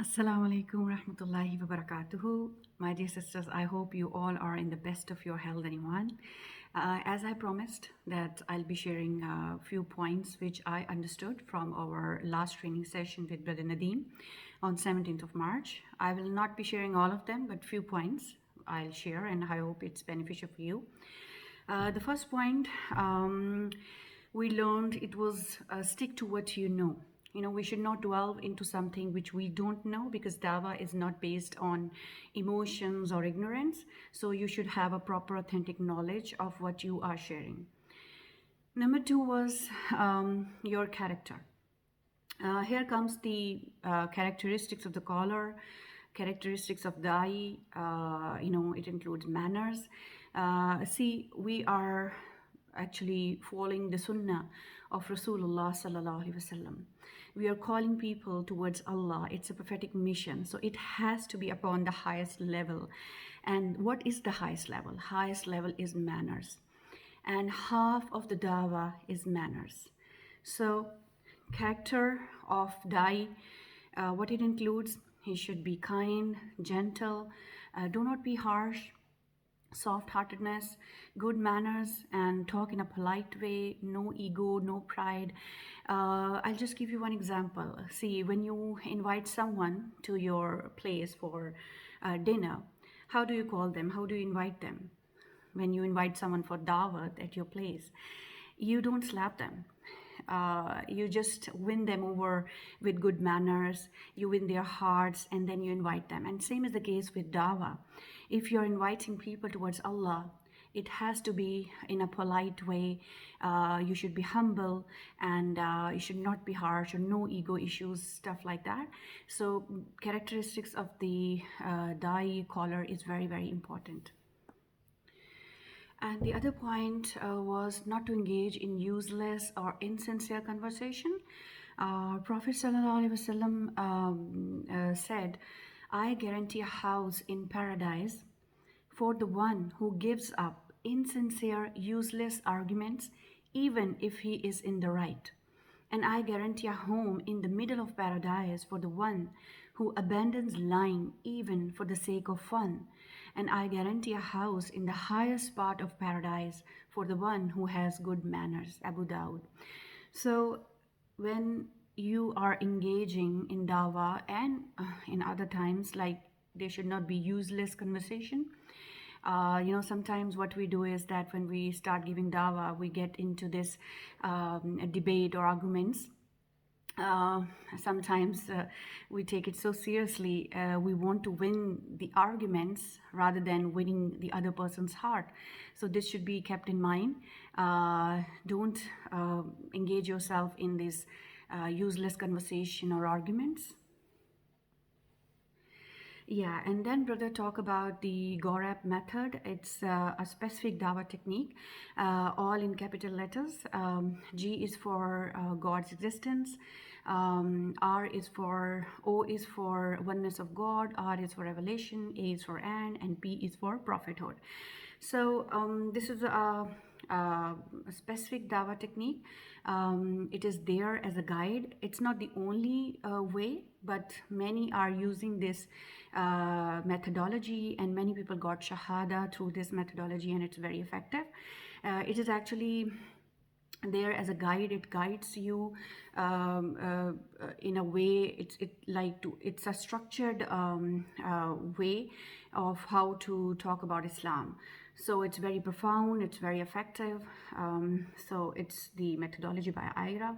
Assalamu alaikum rahmatullahi wa barakatuhu. My dear sisters, I hope you all are in the best of your health and iman. As I promised that I'll be sharing a few points which I understood from our last training session with Brother Nadeem on 17th of March. I will not be sharing all of them, but few points I'll share and I hope it's beneficial for you. The first point we learned it was stick to what you know. We should not dwell into something which we don't know because dawa is not based on emotions or ignorance. So you should have a proper, authentic knowledge of what you are sharing. Number two was your character. Here comes the characteristics of the caller, characteristics of Dai. It includes manners. See, we are actually following the sunnah of Rasulullah sallallahu alaihi wasallam. We are calling people towards Allah. It's a prophetic mission, so it has to be upon the highest level. And what is the highest level? Highest level is manners, and half of the dawah is manners. So character of Dai, what it includes, he should be kind, gentle, do not be harsh, soft-heartedness, good manners, and talk in a polite way, no ego, no pride. I'll just give you one example. See, when you invite someone to your place for dinner, how do you call them? How do you invite them? When you invite someone for dawat at your place, you don't slap them. You just win them over with good manners, you win their hearts, and then you invite them. And same is the case with dawa. If you're inviting people towards Allah, it has to be in a polite way. You should be humble, and you should not be harsh, or no ego issues, stuff like that. So characteristics of the Dai caller is very, very important. And the other point was not to engage in useless or insincere conversation. Prophet ﷺ said, I guarantee a house in paradise for the one who gives up insincere, useless arguments, even if he is in the right. And I guarantee a home in the middle of paradise for the one who abandons lying even for the sake of fun. And I guarantee a house in the highest part of paradise for the one who has good manners. Abu Dawud. So when you are engaging in dawah and in other times, like there should not be useless conversation. Sometimes what we do is that when we start giving dawah, we get into this debate or arguments. Sometimes we take it so seriously, we want to win the arguments rather than winning the other person's heart. So this should be kept in mind. Don't engage yourself in this useless conversation or arguments. Yeah, and then brother talk about the Gorap method. It's a specific dawah technique, all in capital letters. G is for God's existence. O is for oneness of God. R is for revelation. A is for and P is for prophethood. So this is a specific dawah technique. It is there as a guide. It's not the only way, but many are using this methodology, and many people got shahada through this methodology, and it's very effective. It is actually there as a guide. It guides you in a way. It's a structured way of how to talk about Islam. So it's very profound, it's very effective. So it's the methodology by Ira.